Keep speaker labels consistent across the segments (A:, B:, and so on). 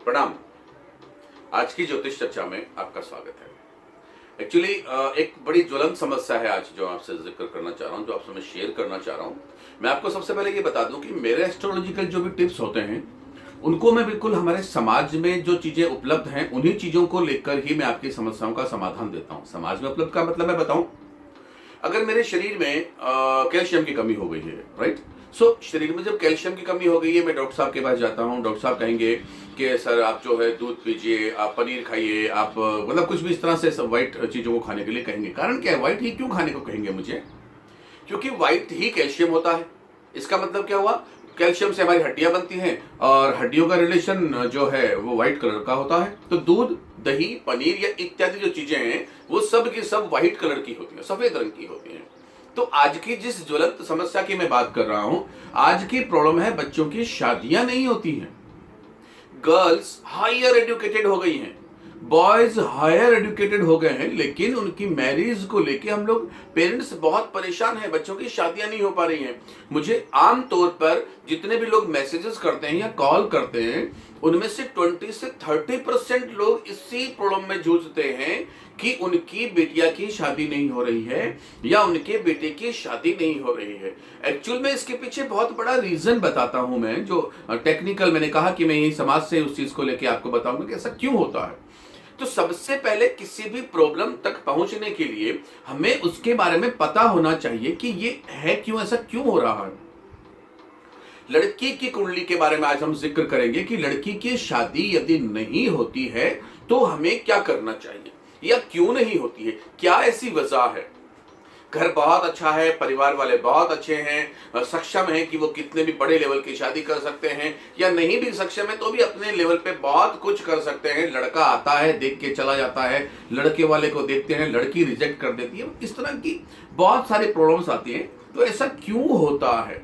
A: प्रणाम। आज की ज्योतिष चर्चा में आपका स्वागत है। एक्चुअली एक बड़ी ज्वलंत समस्या है आज जो आपसे जिक्र करना चाह रहा हूँ, जो आपसे मैं शेयर करना चाह रहा हूँ। मैं आपको सबसे पहले ये बता दूं कि मेरे एस्ट्रोलॉजिकल जो भी टिप्स होते हैं उनको मैं बिल्कुल हमारे समाज में जो चीजें उपलब्ध हैं उन्हीं चीजों को लेकर ही मैं आपकी समस्याओं का समाधान देता हूँ। समाज में उपलब्ध का मतलब मैं बताऊं, अगर मेरे शरीर में कैल्शियम की कमी हो गई है, राइट। शरीर में जब कैल्शियम की कमी हो गई है, मैं डॉक्टर साहब के पास जाता हूँ। डॉक्टर साहब कहेंगे कि सर आप जो है दूध पीजिए, आप पनीर खाइए, आप मतलब कुछ भी इस तरह से सब वाइट चीज़ों को खाने के लिए कहेंगे। कारण क्या है, वाइट ही क्यों खाने को कहेंगे मुझे? क्योंकि व्हाइट ही कैल्शियम होता है। इसका मतलब क्या हुआ, कैल्शियम से हमारी हड्डियां बनती हैं और हड्डियों का रिलेशन जो है वो व्हाइट कलर का होता है। तो दूध, दही, पनीर या इत्यादि जो चीजें हैं वो सब की सब व्हाइट कलर की होती हैं, सफेद रंग की होती हैं। तो आज की जिस ज्वलंत समस्या की मैं बात कर रहा हूं, आज की प्रॉब्लम है बच्चों की शादियां नहीं होती हैं। गर्ल्स हायर एजुकेटेड हो गई हैं, बॉयज हायर एजुकेटेड हो गए हैं, लेकिन उनकी मैरिज को लेके हम लोग पेरेंट्स बहुत परेशान हैं। बच्चों की शादियां नहीं हो पा रही हैं। मुझे आम तौर पर जितने भी लोग मैसेजेस करते हैं या कॉल करते हैं, उनमें से 20 से 30% लोग इसी प्रॉब्लम में जूझते हैं कि उनकी बेटिया की शादी नहीं हो रही है या उनके बेटे की शादी नहीं हो रही है। एक्चुअल में इसके पीछे बहुत बड़ा रीजन बताता हूं मैं, जो टेक्निकल मैंने कहा कि मैं यही समाज से उस चीज को लेके आपको बताऊंगा कि ऐसा क्यों होता है। तो सबसे पहले किसी भी प्रॉब्लम तक पहुंचने के लिए हमें उसके बारे में पता होना चाहिए कि ये है क्यों, ऐसा क्यों हो रहा है। लड़की की कुंडली के बारे में आज हम जिक्र करेंगे कि लड़की की शादी यदि नहीं होती है तो हमें क्या करना चाहिए या क्यों नहीं होती है, क्या ऐसी वजह है। घर बहुत अच्छा है, परिवार वाले बहुत अच्छे हैं, सक्षम हैं कि वो कितने भी बड़े लेवल की शादी कर सकते हैं, या नहीं भी सक्षम है तो भी अपने लेवल पे बहुत कुछ कर सकते हैं। लड़का आता है, देख के चला जाता है, लड़के वाले को देखते हैं, लड़की रिजेक्ट कर देती है। इस तरह की बहुत सारी प्रॉब्लम्स आती हैं। तो ऐसा क्यों होता है,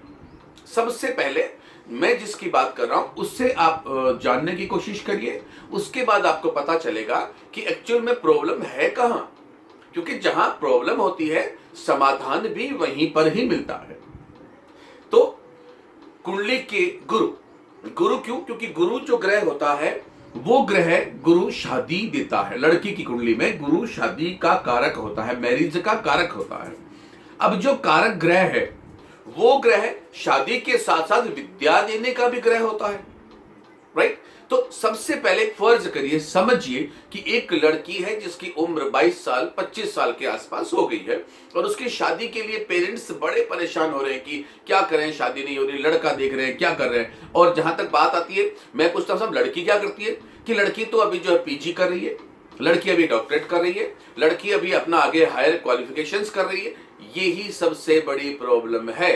A: सबसे पहले मैं जिसकी बात कर रहा हूं उससे आप जानने की कोशिश करिए। उसके बाद आपको पता चलेगा कि एक्चुअल में प्रॉब्लम है कहां, क्योंकि जहां प्रॉब्लम होती है समाधान भी वहीं पर ही मिलता है। तो कुंडली के गुरु, गुरु क्यों? क्योंकि गुरु जो ग्रह होता है वो ग्रह गुरु शादी देता है। लड़की की कुंडली में गुरु शादी का कारक होता है, मैरिज का कारक होता है। अब जो कारक ग्रह है वो ग्रह शादी के साथ साथ विद्या देने का भी ग्रह होता है, राइट। तो सबसे पहले फर्ज करिए, समझिए कि एक लड़की है जिसकी उम्र 22 साल 25 साल के आसपास हो गई है और उसकी शादी के लिए पेरेंट्स बड़े परेशान हो रहे हैं कि क्या करें, शादी नहीं हो रही, लड़का देख रहे हैं, क्या कर रहे हैं। और जहां तक बात आती है, मैं पूछता हूं सब लड़की क्या करती है, कि लड़की तो अभी जो है पीजी कर रही है, लड़की अभी डॉक्टरेट कर रही है, लड़की अभी अपना आगे हायर क्वालिफिकेशंस कर रही है। यही सबसे बड़ी प्रॉब्लम है,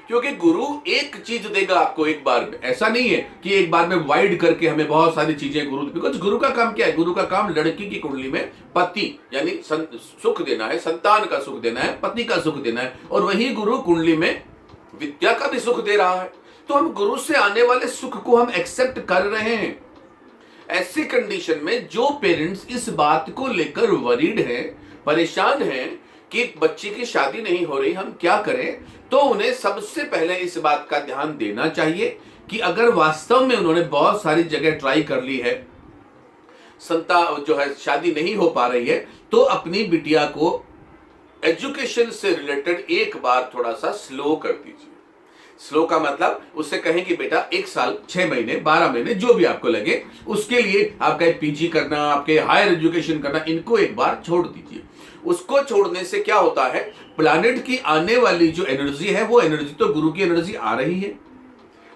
A: क्योंकि गुरु एक चीज देगा आपको एक बार में। ऐसा नहीं है कि एक बार में वाइड करके हमें बहुत सारी चीजें गुरु, बिकॉज गुरु का काम क्या है? गुरु का काम लड़की की कुंडली में पति यानी सुख देना है, संतान का सुख देना है, पति का सुख देना है, और वही गुरु कुंडली में विद्या का भी सुख दे रहा है। तो हम गुरु से आने वाले सुख को हम एक्सेप्ट कर रहे हैं। ऐसी कंडीशन में जो पेरेंट्स इस बात को लेकर वरीड हैं, परेशान हैं कि बच्चे की शादी नहीं हो रही, हम क्या करें, तो उन्हें सबसे पहले इस बात का ध्यान देना चाहिए कि अगर वास्तव में उन्होंने बहुत सारी जगह ट्राई कर ली है, संतान जो है शादी नहीं हो पा रही है, तो अपनी बिटिया को एजुकेशन से रिलेटेड एक बार थोड़ा सा स्लो कर दीजिए। स्लो का मतलब उससे कहें कि बेटा 1 साल 6 महीने 12 महीने जो भी आपको लगे, उसके लिए आपका पीजी करना, आपके हायर एजुकेशन करना, इनको एक बार छोड़ दीजिए। उसको छोड़ने से क्या होता है, प्लैनेट की आने वाली जो एनर्जी है वो एनर्जी तो गुरु की एनर्जी आ रही है,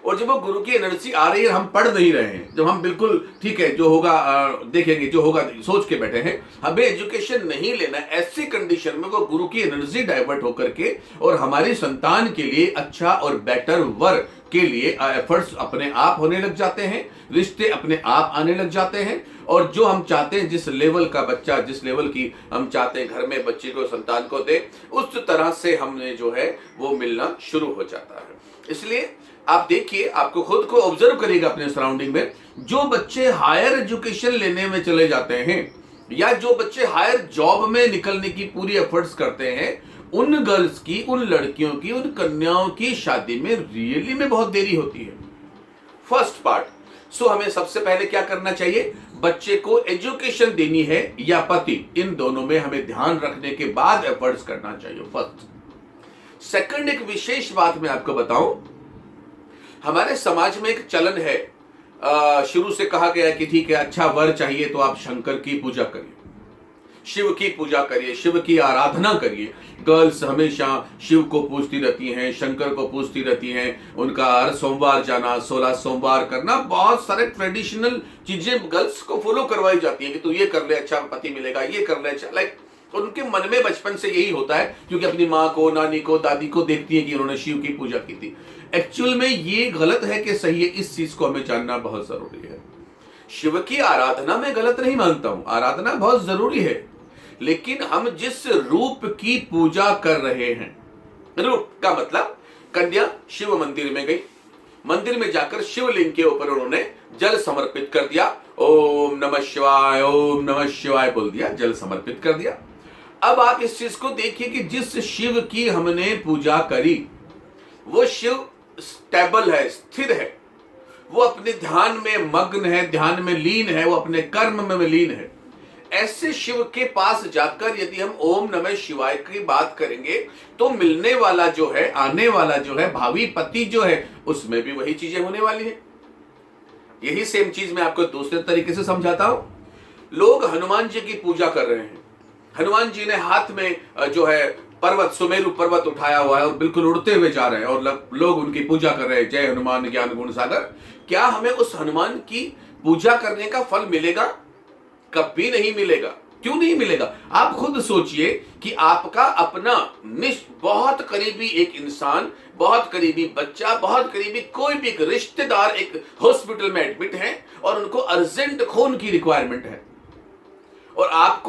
A: और जब वो गुरु की एनर्जी आ रही है, हम पढ़ नहीं रहे हैं, जब हम बिल्कुल ठीक है जो होगा देखेंगे, जो होगा सोच के बैठे हैं, हमें एजुकेशन नहीं लेना, ऐसी कंडीशन में वो गुरु की एनर्जी डाइवर्ट होकर के और हमारी संतान के लिए अच्छा और बेटर वर के लिए एफर्ट्स अपने आप होने लग जाते हैं, रिश्ते अपने आप आने लग जाते हैं, और जो हम चाहते हैं, जिस लेवल का बच्चा, जिस लेवल की हम चाहते हैं घर में बच्चे को, संतान को दे, उस तरह से हमने जो है वो मिलना शुरू हो जाता है। इसलिए आप देखिए, आपको खुद को ऑब्जर्व करिएगा अपने सराउंडिंग में, जो बच्चे हायर एजुकेशन लेने में चले जाते हैं या जो बच्चे हायर जॉब में निकलने की पूरी एफर्ट्स करते हैं, उन गर्ल्स की, उन लड़कियों की, उन कन्याओं की शादी में रियली में बहुत देरी होती है। First part. सो हमें सबसे पहले क्या करना चाहिए, बच्चे को एजुकेशन देनी है या पति, इन दोनों में हमें ध्यान रखने के बाद एफर्ट्स करना चाहिए, फर्स्ट। सेकंड, एक विशेष बात मैं आपको बताऊं, हमारे समाज में एक चलन है, शुरू से कहा गया कि ठीक है, अच्छा वर चाहिए तो आप शंकर की पूजा करिए, शिव की पूजा करिए, शिव की आराधना करिए। गर्ल्स हमेशा शिव को पूजती रहती हैं, शंकर को पूजती रहती हैं, उनका हर सोमवार जाना, 16 सोमवार करना, बहुत सारे ट्रेडिशनल चीजें गर्ल्स को फॉलो करवाई जाती हैं कि तू ये कर ले अच्छा पति मिलेगा, ये कर ले अच्छा, लाइक उनके मन में बचपन से यही होता है, क्योंकि अपनी माँ को, नानी को, दादी को देखती है कि उन्होंने शिव की पूजा की थी। एक्चुअल में ये गलत है कि सही है, इस चीज को हमें जानना बहुत जरूरी है। शिव की आराधना मैं गलत नहीं मानता हूं, आराधना बहुत जरूरी है, लेकिन हम जिस रूप की पूजा कर रहे हैं, रूप का मतलब कन्या शिव मंदिर में गई, मंदिर में जाकर शिवलिंग के ऊपर उन्होंने जल समर्पित कर दिया, ओम नमः शिवाय, ओम नमः शिवाय बोल दिया, जल समर्पित कर दिया। अब आप इस चीज को देखिए कि जिस शिव की हमने पूजा करी वो शिव स्टेबल है, स्थिर है, वो अपने ध्यान में मग्न है, ध्यान में लीन है, वो अपने कर्म में लीन है। ऐसे शिव के पास जाकर यदि हम ओम नमः शिवाय की बात करेंगे तो मिलने वाला जो है, आने वाला जो है, भावी पति जो है, उसमें भी वही चीजें होने वाली है। यही सेम चीज मैं आपको दूसरे तरीके से समझाता हूं। लोग हनुमान जी की पूजा कर रहे हैं, हनुमान जी ने हाथ में जो है पर्वत, सुमेरु पर्वत उठाया हुआ है और बिल्कुल उड़ते हुए जा रहे हैं और लोग उनकी पूजा कर रहे हैं, जय हनुमान ज्ञान गुण सागर। क्या हमें उस हनुमान की पूजा करने का फल मिलेगा? कभी नहीं मिलेगा। क्यों नहीं मिलेगा? आप खुद सोचिए कि आपका अपना बहुत करीबी एक इंसान, बहुत करीबी बच्चा, बहुत करीबी कोई भी एक रिश्तेदार एक हॉस्पिटल में एडमिट है और उनको अर्जेंट खून की रिक्वायरमेंट है और आप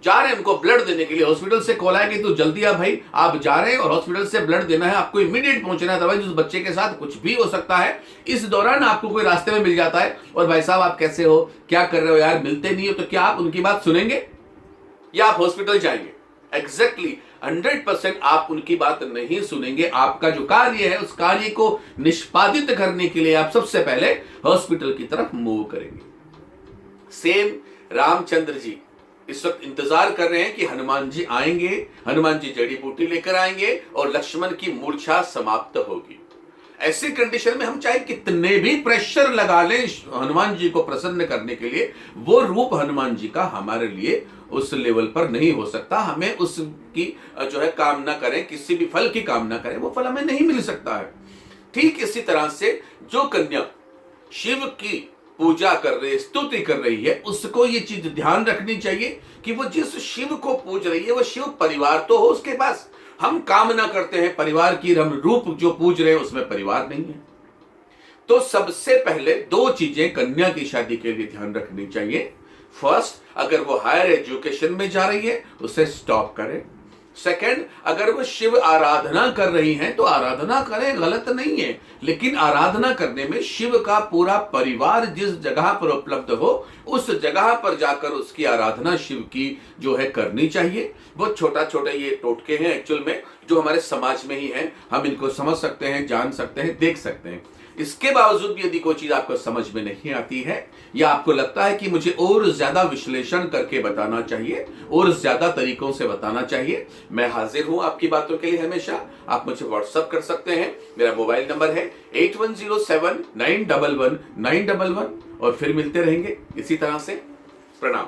A: जा रहे हैं उनको ब्लड देने के लिए, हॉस्पिटल से कॉल आया कि तो जल्दी आ भाई, आप जा रहे हैं और हॉस्पिटल से ब्लड देना है, आपको इमीडिएट पहुंचना है, अदरवाइज उस बच्चे के साथ कुछ भी हो सकता है। इस दौरान आपको कोई रास्ते में मिल जाता है और भाई साहब आप कैसे हो, क्या कर रहे हो यार, मिलते नहीं हो, तो क्या आप उनकी बात सुनेंगे या आप हॉस्पिटल जाएंगे? एग्जैक्टली 100% आप उनकी बात नहीं सुनेंगे। आपका जो कार्य है उस कार्य को निष्पादित करने के लिए आप सबसे पहले हॉस्पिटल की तरफ मूव करेंगे। सेम रामचंद्र जी इस वक्त इंतजार कर रहे हैं कि हनुमान जी आएंगे, हनुमान जी जड़ी बूटी लेकर आएंगे और लक्ष्मण की मूर्छा समाप्त होगी। ऐसी कंडीशन में हम चाहे कितने भी प्रेशर लगा लें हनुमान जी को प्रसन्न करने के लिए, वो रूप हनुमान जी का हमारे लिए उस लेवल पर नहीं हो सकता। हमें उसकी जो है कामना करें, किसी भी फल की कामना करें, वो फल हमें नहीं मिल सकता है। ठीक इसी तरह से जो कन्या शिव की पूजा कर रही है, स्तुति कर रही है, उसको ये चीज ध्यान रखनी चाहिए कि वो जिस शिव को पूज रही है वो शिव परिवार तो हो उसके पास। हम कामना करते हैं परिवार की, हम रूप जो पूज रहे हैं उसमें परिवार नहीं है। तो सबसे पहले दो चीजें कन्या की शादी के लिए ध्यान रखनी चाहिए। फर्स्ट, अगर वो हायर एजुकेशन में जा रही है उसे स्टॉप करें। सेकंड, अगर वो शिव आराधना कर रही हैं तो आराधना करें, गलत नहीं है, लेकिन आराधना करने में शिव का पूरा परिवार जिस जगह पर उपलब्ध हो उस जगह पर जाकर उसकी आराधना शिव की जो है करनी चाहिए। बहुत छोटा छोटा ये टोटके हैं एक्चुअल में जो हमारे समाज में ही हैं, हम इनको समझ सकते हैं, जान सकते हैं, देख सकते हैं। इसके बावजूद भी यदि कोई चीज आपको समझ में नहीं आती है या आपको लगता है कि मुझे और ज्यादा विश्लेषण करके बताना चाहिए और ज्यादा तरीकों से बताना चाहिए, मैं हाजिर हूं आपकी बातों के लिए हमेशा। आप मुझे व्हाट्सएप कर सकते हैं, मेरा मोबाइल नंबर है 8107911911 और फिर मिलते रहेंगे इसी तरह से। प्रणाम।